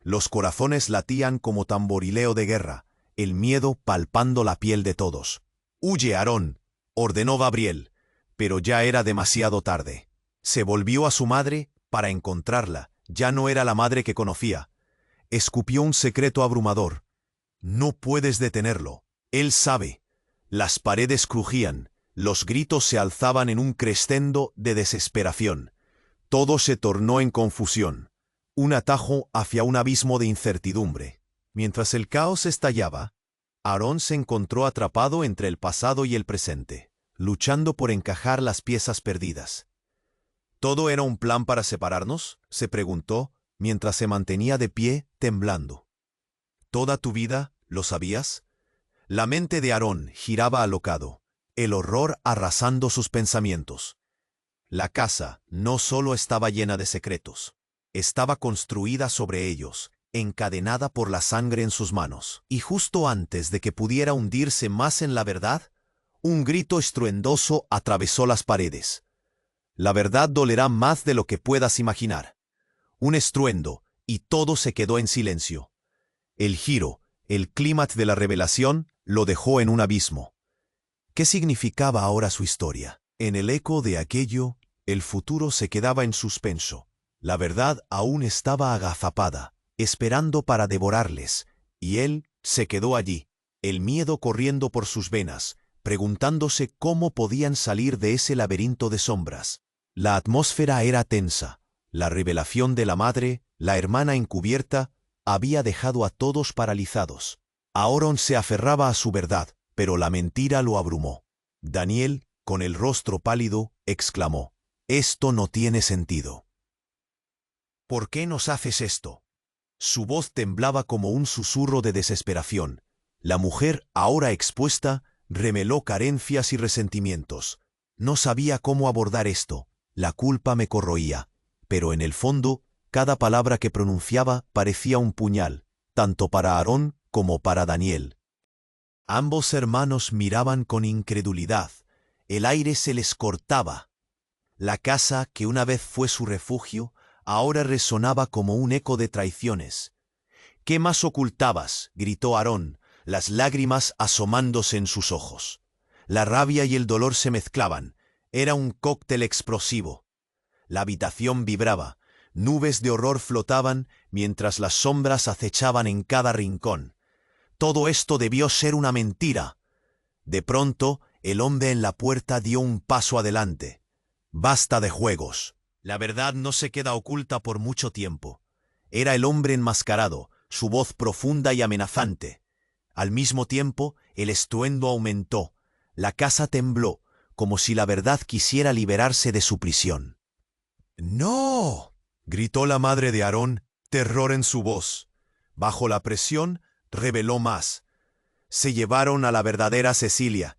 Los corazones latían como tamborileo de guerra, el miedo palpando la piel de todos. «Huye, Aarón», ordenó Gabriel, pero ya era demasiado tarde. Se volvió a su madre para encontrarla. Ya no era la madre que conocía. Escupió un secreto abrumador. «No puedes detenerlo. Él sabe». Las paredes crujían, Los gritos se alzaban en un crescendo de desesperación. Todo se tornó en confusión, un atajo hacia un abismo de incertidumbre. Mientras el caos estallaba, Aarón se encontró atrapado entre el pasado y el presente, luchando por encajar las piezas perdidas. ¿Todo era un plan para separarnos?, se preguntó, mientras se mantenía de pie, temblando. ¿Toda tu vida lo sabías? La mente de Aarón giraba alocado, el horror arrasando sus pensamientos. La casa no solo estaba llena de secretos, estaba construida sobre ellos, encadenada por la sangre en sus manos. Y justo antes de que pudiera hundirse más en la verdad, un grito estruendoso atravesó las paredes. La verdad dolerá más de lo que puedas imaginar. Un estruendo, y todo se quedó en silencio. El giro, el clímax de la revelación, lo dejó en un abismo. ¿Qué significaba ahora su historia? En el eco de aquello, el futuro se quedaba en suspenso. La verdad aún estaba agazapada, esperando para devorarles, y él se quedó allí, el miedo corriendo por sus venas, preguntándose cómo podían salir de ese laberinto de sombras. La atmósfera era tensa. La revelación de la madre, la hermana encubierta, había dejado a todos paralizados. Aarón se aferraba a su verdad, pero la mentira lo abrumó. Daniel, con el rostro pálido, exclamó: «Esto no tiene sentido». «¿Por qué nos haces esto?». Su voz temblaba como un susurro de desesperación. La mujer, ahora expuesta, remeló carencias y resentimientos. No sabía cómo abordar esto. La culpa me corroía. Pero en el fondo, cada palabra que pronunciaba parecía un puñal, tanto para Aarón como para Daniel. Ambos hermanos miraban con incredulidad. El aire se les cortaba. La casa, que una vez fue su refugio, ahora resonaba como un eco de traiciones. «¿Qué más ocultabas?», gritó Aarón, las lágrimas asomándose en sus ojos. La rabia y el dolor se mezclaban. Era un cóctel explosivo. La habitación vibraba. Nubes de horror flotaban mientras las sombras acechaban en cada rincón. Todo esto debió ser una mentira. De pronto, el hombre en la puerta dio un paso adelante. «Basta de juegos. La verdad no se queda oculta por mucho tiempo». Era el hombre enmascarado, su voz profunda y amenazante. Al mismo tiempo, el estruendo aumentó. La casa tembló, como si la verdad quisiera liberarse de su prisión. «¡No!», gritó la madre de Aarón, terror en su voz. Bajo la presión, reveló más. «Se llevaron a la verdadera Cecilia.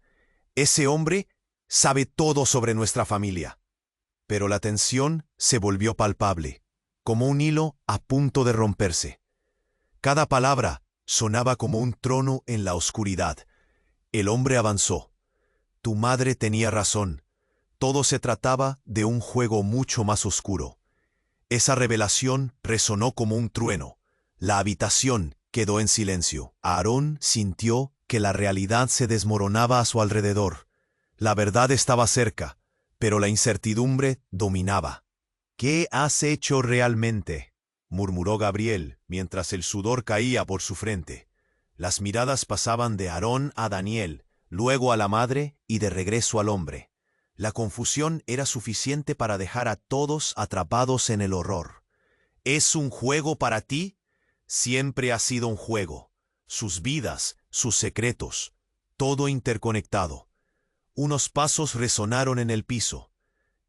Ese hombre sabe todo sobre nuestra familia». Pero la tensión se volvió palpable, como un hilo a punto de romperse. Cada palabra sonaba como un trono en la oscuridad. El hombre avanzó. «Tu madre tenía razón. Todo se trataba de un juego mucho más oscuro». Esa revelación resonó como un trueno. La habitación quedó en silencio. Aarón sintió que la realidad se desmoronaba a su alrededor. La verdad estaba cerca, pero la incertidumbre dominaba. «¿Qué has hecho realmente?», murmuró Gabriel, mientras el sudor caía por su frente. Las miradas pasaban de Aarón a Daniel, luego a la madre y de regreso al hombre. La confusión era suficiente para dejar a todos atrapados en el horror. «¿Es un juego para ti?». Siempre ha sido un juego. Sus vidas, sus secretos, todo interconectado. Unos pasos resonaron en el piso.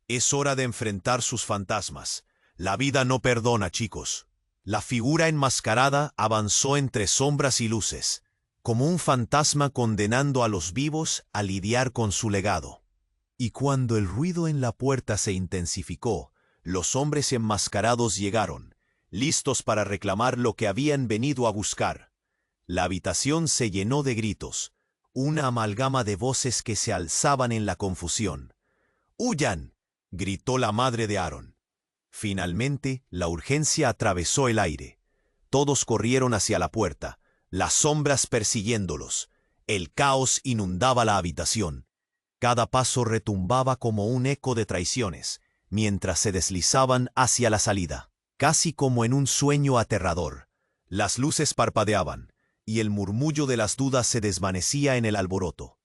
«Es hora de enfrentar sus fantasmas. La vida no perdona, chicos». La figura enmascarada avanzó entre sombras y luces, como un fantasma condenando a los vivos a lidiar con su legado. Y cuando el ruido en la puerta se intensificó, los hombres enmascarados llegaron, listos para reclamar lo que habían venido a buscar. La habitación se llenó de gritos, una amalgama de voces que se alzaban en la confusión. «¡Huyan!», gritó la madre de Aarón. Finalmente, la urgencia atravesó el aire. Todos corrieron hacia la puerta, las sombras persiguiéndolos. El caos inundaba la habitación. Cada paso retumbaba como un eco de traiciones, mientras se deslizaban hacia la salida, casi como en un sueño aterrador. Las luces parpadeaban, y el murmullo de las dudas se desvanecía en el alboroto.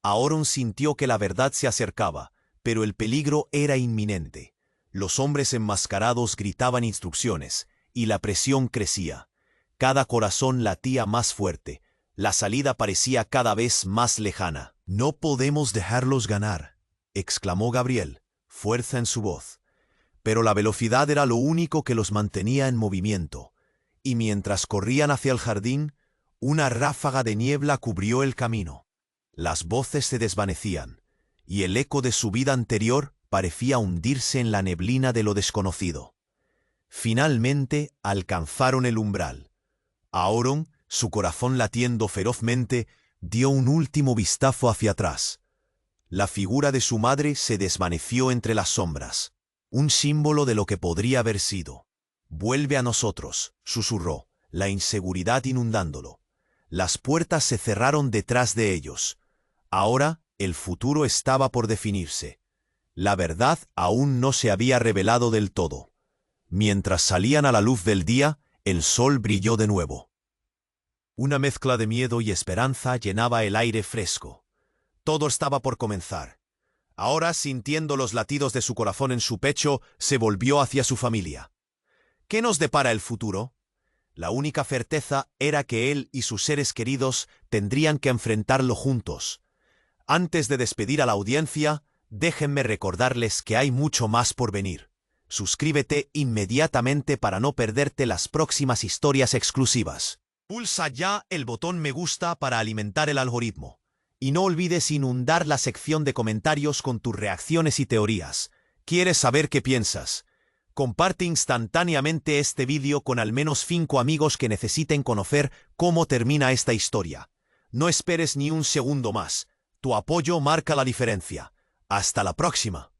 Aoron sintió que la verdad se acercaba, pero el peligro era inminente. Los hombres enmascarados gritaban instrucciones, y la presión crecía. Cada corazón latía más fuerte. La salida parecía cada vez más lejana. «No podemos dejarlos ganar», exclamó Gabriel, fuerza en su voz. Pero la velocidad era lo único que los mantenía en movimiento, y mientras corrían hacia el jardín, una ráfaga de niebla cubrió el camino. Las voces se desvanecían, y el eco de su vida anterior parecía hundirse en la neblina de lo desconocido. Finalmente alcanzaron el umbral. Aoron, su corazón latiendo ferozmente, dio un último vistazo hacia atrás. La figura de su madre se desvaneció entre las sombras, un símbolo de lo que podría haber sido. «Vuelve a nosotros», susurró, la inseguridad inundándolo. Las puertas se cerraron detrás de ellos. Ahora el futuro estaba por definirse. La verdad aún no se había revelado del todo. Mientras salían a la luz del día, el sol brilló de nuevo. Una mezcla de miedo y esperanza llenaba el aire fresco. Todo estaba por comenzar. Ahora, sintiendo los latidos de su corazón en su pecho, se volvió hacia su familia. ¿Qué nos depara el futuro? La única certeza era que él y sus seres queridos tendrían que enfrentarlo juntos. Antes de despedir a la audiencia, déjenme recordarles que hay mucho más por venir. Suscríbete inmediatamente para no perderte las próximas historias exclusivas. Pulsa ya el botón me gusta para alimentar el algoritmo. Y no olvides inundar la sección de comentarios con tus reacciones y teorías. ¿Quieres saber qué piensas? Comparte instantáneamente este vídeo con al menos 5 amigos que necesiten conocer cómo termina esta historia. No esperes ni un segundo más. Tu apoyo marca la diferencia. ¡Hasta la próxima!